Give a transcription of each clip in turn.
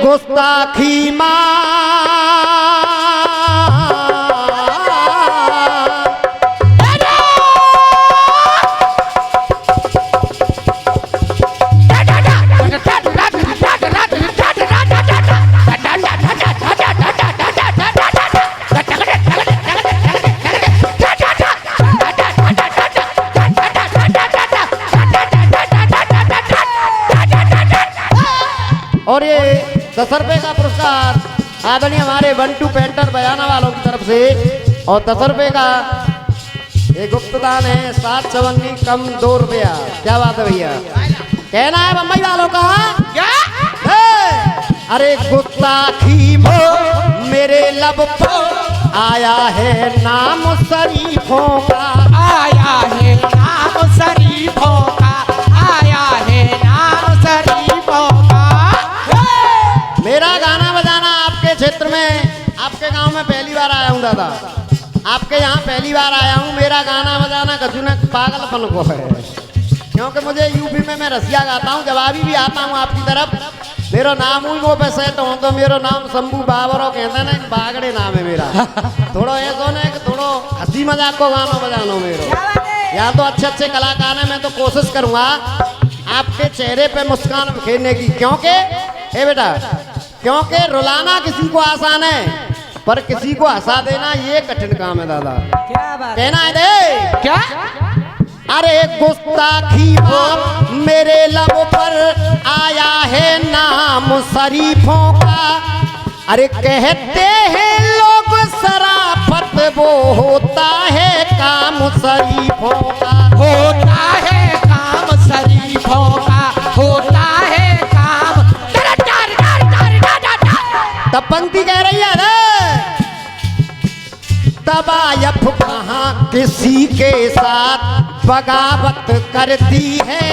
गुस्ताखी और ये 10 रुपए का पुरस्कार आदरणीय हमारे 1-2 पेंटर बजाना वालों की तरफ से, और 10 रुपए का ये गुप्तदान है। 7 चवन्नी कम 2 रुपया। क्या बात है भैया, कहना है बम्बई वालों का क्या? अरे गुस्ताखी मेरे लब पर आया है नाम शरीफों का, आया है नाम शरीफों का, आया है नाम शरीफों का। मेरा गाना बजाना आपके क्षेत्र में, आपके गांव में पहली बार आया हूँ दादा, आपके यहाँ पहली बार आया हूँ। मेरा गाना बजाना कछु न पागलपन को है, क्योंकि मुझे यूपी में मैं रसिया गाता हूँ, जवाबी भी आता हूँ आपकी तरफ। मेरा नाम हुई वो पैसे तो मेरा नाम शंभू बाबरो कहते हैं ना, बागड़े नाम है मेरा। थोड़ा ऐसा ना कि थोड़ा हंसी मजाक को गाना बजाना मेरे, या तो अच्छे अच्छे कलाकार हैं। मैं तो कोशिश करूँगा आपके चेहरे पे मुस्कान बिखेरने की, क्योंकि ए बेटा, क्योंकि रुलाना किसी को आसान है, पर किसी को हंसा देना ये कठिन काम है दादा। क्या बात कहना है दे क्या? अरे गुस्ताखी मेरे लब पर आया है नाम शरीफों का। अरे कहते हैं लोग शराफत वो होता है काम शरीफों का, होता है काम शरीफों का, होता है काम। तब पंक्ति कह रही है रे, तबायफ कहाँ किसी के साथ बगावत करती है,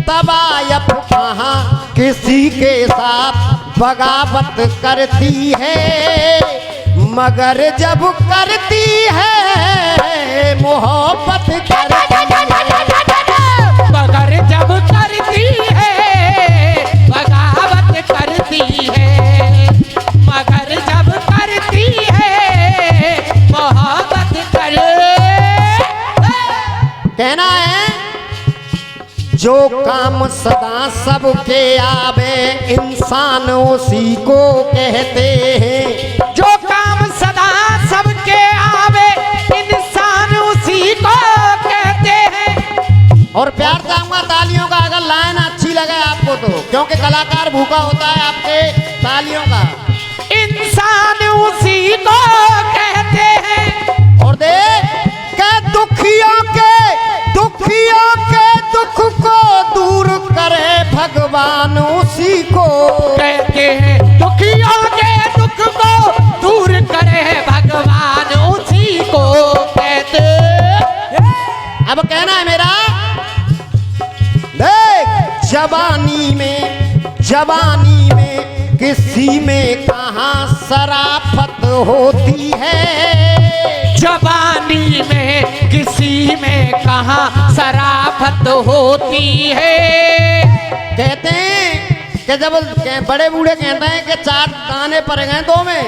तबायफ कहाँ किसी के साथ बगावत करती है, मगर जब करती है मोहब्बत करती है, मगर जब करती है बगावत करती है, मगर जब करती है मोहब्बत कर। कहना है जो काम सदा सबके आवे इंसान उसी को कहते हैं, जो काम सदा सबके आवे इंसान उसी को कहते हैं। और प्यार चाहूंगा तालियों का, अगर लाइन अच्छी लगे आपको तो, क्योंकि कलाकार भूखा होता है आपके तालियों का। इंसान उसी को कहते हैं। और देख के दुखियों के दुख को दूर करे भगवान उसी को कहते हैं, दुखियों के दुख को दूर करे भगवान उसी को कहते। अब कहना है मेरा, देख जवानी में किसी में कहाँ शराफत होती है, जवानी में किसी में कहाँ शराफत होती है। कहते हैं कि जब बड़े बूढ़े कहते हैं कि 4 दाने पड़ गए 2 में,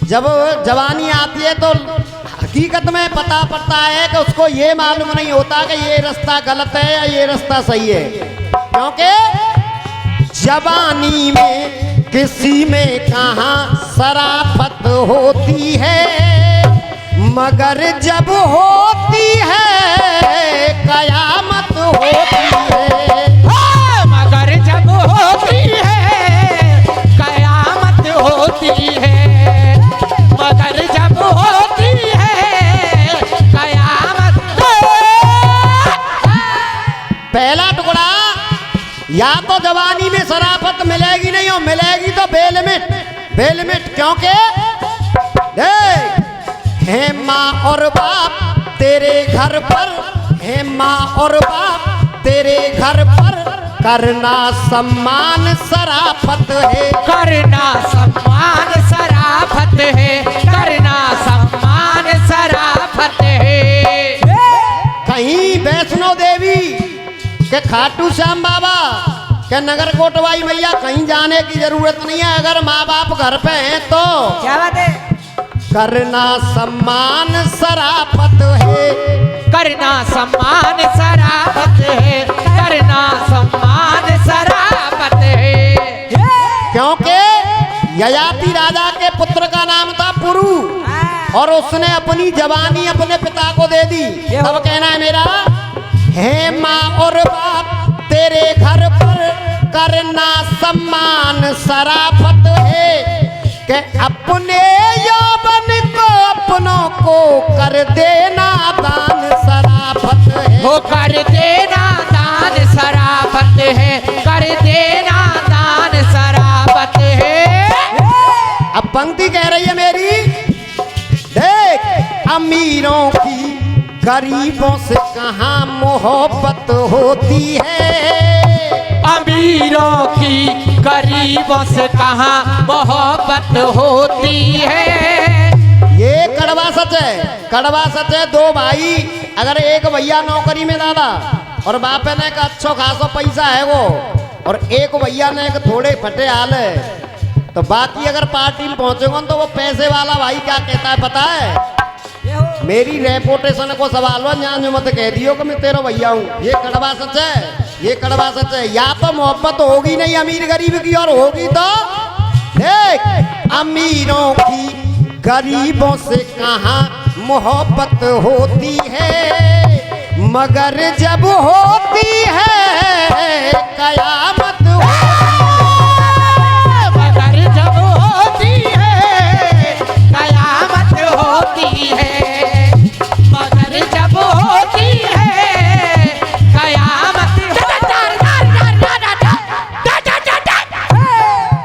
जब जवानी आती है तो हकीकत में पता पड़ता है कि उसको ये मालूम नहीं होता कि ये रास्ता गलत है या ये रास्ता सही है, क्योंकि जवानी में किसी में कहाँ शराफत होती है, मगर जब होती है कयामत होती है, मगर जब होती है कयामत होती है, मगर जब होती है कयामत। पहला टुकड़ा, या तो जवानी में शराफत मिलेगी नहीं, और मिलेगी तो बेलिमिट, क्योंकि देख है माँ और बाप तेरे घर पर, है माँ और बाप तेरे घर पर, करना सम्मान शराफत है, करना सम्मान शराफत है, करना सम्मान शराफत है। कहीं वैष्णो देवी के खाटू श्याम बाबा कि नगर कोटवाई मैया कहीं जाने की जरूरत नहीं है, अगर माँ बाप घर पे हैं तो क्या बात है? करना सम्मान शराफत है, करना सम्मान शराफत है, करना सम्मान शराफत है। क्योंकि ययाति राजा के पुत्र का नाम था पुरु और उसने अपनी जवानी अपने पिता को दे दी। तब कहना है मेरा, है माँ और बाप तेरे घर पर करना सम्मान शराफत है, कि अपने यौवन को अपनों को कर देना दान शराफत है। वो कर देना दान शराफत है, कर देना दान शराफत है। अब पंक्ति कह रही है मेरी, देख अमीरों की गरीबों से कहाँ मोहब्बत होती है, अमीरों की गरीबों से कहाँ मोहब्बत होती है। ये कड़वा सच है, कड़वा सच है। दो भाई, अगर एक भैया नौकरी में दादा और बाप ने का अच्छो खासो पैसा है वो, और एक भैया ने एक थोड़े फटे हाल है, तो बाकी अगर पार्टी में पहुंचेगा तो वो पैसे वाला भाई क्या कहता है पता है, मेरी रेपुटेशन को सवाल हो, जान मत कह दियो कि मैं तेरा भैया हूँ। ये कड़वा सच है, ये कड़वा सच है। या तो मोहब्बत होगी नहीं अमीर गरीब की, और होगी तो देख अमीरों की गरीबों से कहाँ मोहब्बत होती है, मगर जब होती है कयामत मगर जब होती है कयामत होती है, मगर जब होती है कयामत।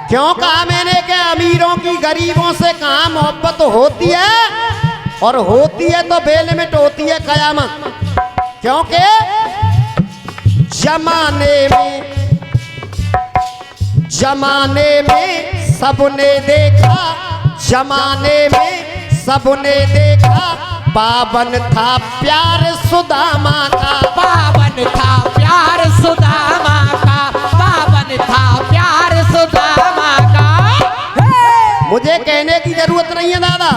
क्यों कहा मैंने कि अमीरों की गरीबों से कहाँ मोहब्बत होती है, और होती है तो बेलिमिट होती है कयामत। क्योंकि जमाने में सबने देखा, जमाने में सबने देखा, पावन था प्यार सुदामा का, पावन था प्यार सुदामा का, पावन था प्यार सुदामा का। मुझे कहने की जरूरत नहीं है दादा,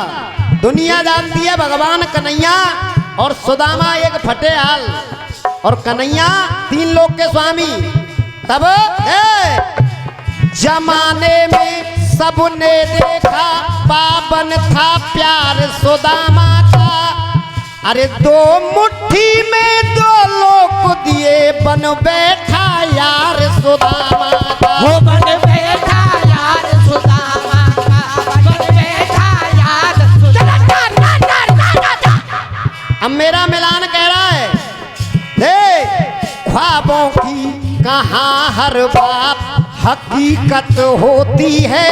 दुनिया जानती है भगवान कन्हैया और सुदामा एक फटे हाल, और कन्हैया तीन लोक के स्वामी। तब जमाने में सबने देखा, पावन था प्यार सुदामा का, अरे दो मुट्ठी में दो लोग दिए, बन बैठा यार सुदामा का, वो बन बैठा यार सुदामा का, बन बैठा यार सुदामा। अब मेरा मिलान कह रहा है, ख्वाबों की कहाँ हर बात हकीकत होती है,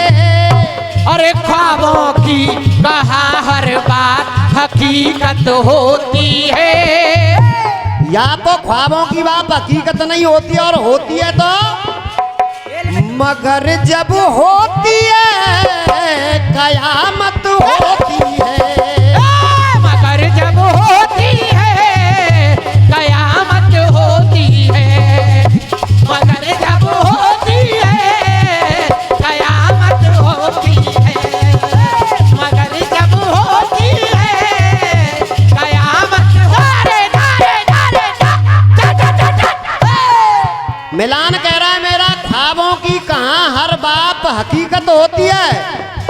अरे ख्वाबों की कहाँ हर बात हकीकत होती है। या तो ख्वाबों की बात हकीकत नहीं होती, और होती है तो मगर जब होती है कयामत होती है, मगर जब होती है कयामत होती है, मगर जब होती है कयामत होती है, मगर जब होती है कयामत। मिलान कह रहा है मेरा, ख्वाबों की कहाँ हर बात हकीकत होती है,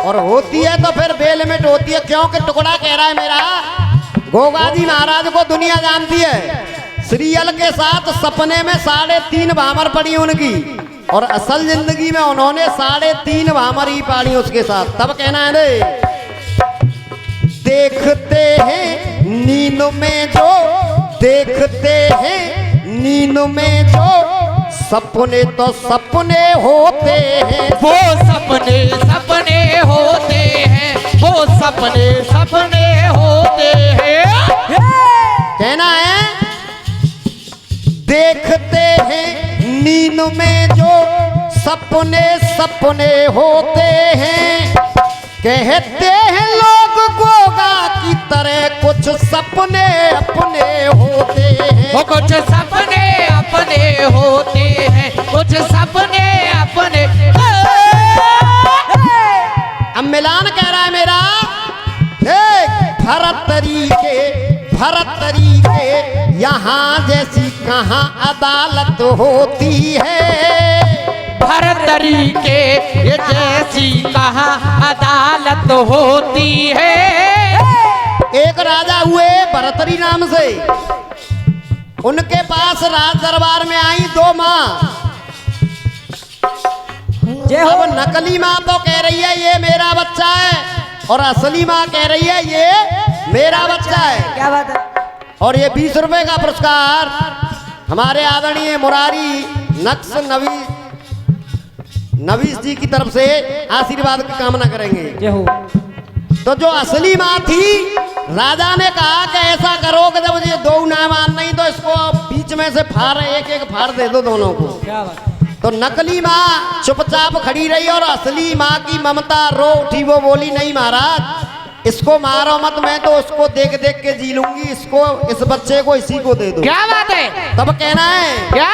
और होती है तो फिर बेलिमिट होती है। क्योंकि टुकड़ा कह रहा है मेरा, गोगाजी महाराज को दुनिया जानती है, सीरियल के साथ सपने में 3.5 भामर पड़ी उनकी, और असल जिंदगी में उन्होंने 3.5 भामर ही पाड़ी उसके साथ। तब कहना है रे, देखते हैं नींद में जो, देखते हैं नींद में जो, सपने तो सपने होते हैं, वो सपने सपने होते हैं, वो सपने सपने होते हैं। कहना है देखते हैं नींद में जो, सपने सपने होते हैं, कहते हैं लोग गोगा की तरह कुछ सपने अपने होते हैं, वो कुछ सपने अपने अपने होते हैं, कुछ सपने अपने। अब मिलान कह रहा है मेरा, देख भरत तरीके यहाँ जैसी कहाँ अदालत होती है। भरत तरीके ये जैसी कहाँ अदालत होती है। एक राजा हुए भरतरी नाम से, उनके पास राज दरबार में आई दो माँ। अब नकली माँ तो कह रही है ये मेरा बच्चा है, और असली माँ कह रही है ये मेरा बच्चा है। क्या बात है? और ये 20 रुपए का पुरस्कार हमारे आदरणीय मुरारी नक्श नवीस जी की तरफ से आशीर्वाद की कामना करेंगे। जय हो। तो जो असली माँ थी, राजा ने कहा कि ऐसा करो कि जब ये दो नामान नहीं तो इसको बीच में से फाड़, एक एक फाड़ दे दो दोनों को। क्या बात है? तो नकली माँ चुपचाप खड़ी रही और असली माँ की ममता रो उठी। वो बोली नहीं महाराज, इसको मारो मत, मैं तो उसको देख देख के जी लूंगी, इसको इस बच्चे को इसी को दे दो। क्या बात है? तब कहना है क्या?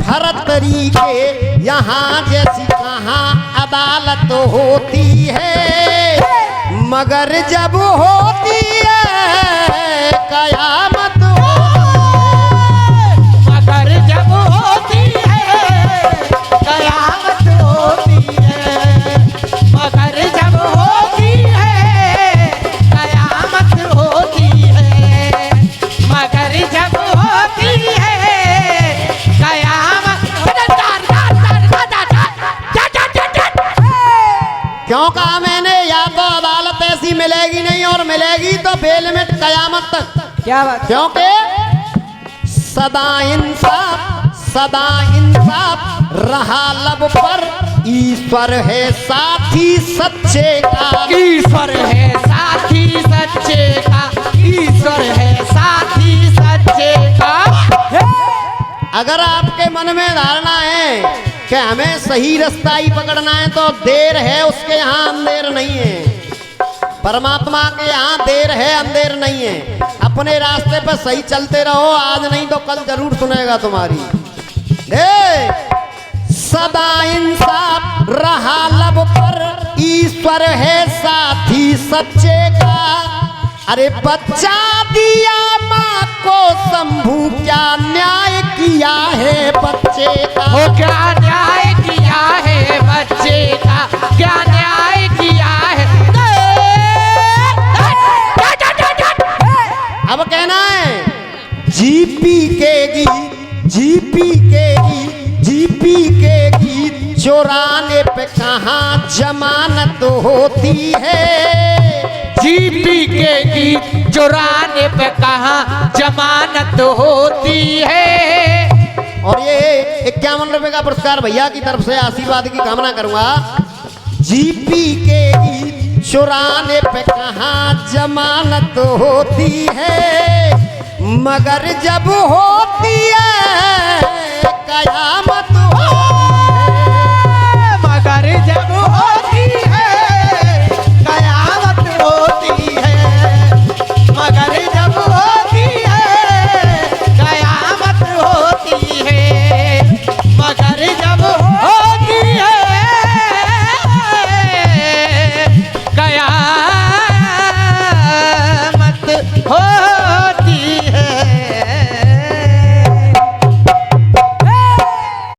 भरत तरीके यहाँ जैसी कहाँ अदालत होती है, मगर जब होती है कयामत मगर जब होती है कयामत होती है। मगर जब होती है कयामत होती है। मगर जब होती है कयामत। क्यों कहा मैंने, या तो अदालत ऐसी मिलेगी नहीं, और मिलेगी तो बेल में कयामत तक। क्या बात है? क्योंकि सदा इंसाफ रहा लब पर, ईश्वर है साथी सच्चे का। ईश्वर है साथी सच्चे का। ईश्वर है साथी सच्चे का। अगर आपके मन में धारणा है कि हमें सही रास्ता ही पकड़ना है, तो देर है उसके यहाँ अंधेर नहीं है। परमात्मा के यहाँ देर है अंधेर नहीं है। अपने रास्ते पर सही चलते रहो, आज नहीं तो कल जरूर सुनेगा तुम्हारी। सदा इंसाफ रहा लब पर, ईश्वर है साथी सच्चे का। अरे बच्चा दिया माँ को शंभू, क्या न्याय किया है बच्चे का। वो क्या न्याय किया है बच्चे का। क्या न्याय किया है। अब कहना है जीपी के गीत चुराने पे कहाँ जमानत होती है। जीपी के गीत चुराने पे कहाँ जमानत होती है। और ये 51 रुपए का पुरस्कार भैया की तरफ से आशीर्वाद की कामना करूंगा। जीपी के गीत चुराने पे कहाँ जमानत होती है, मगर जब होती है कयामत हो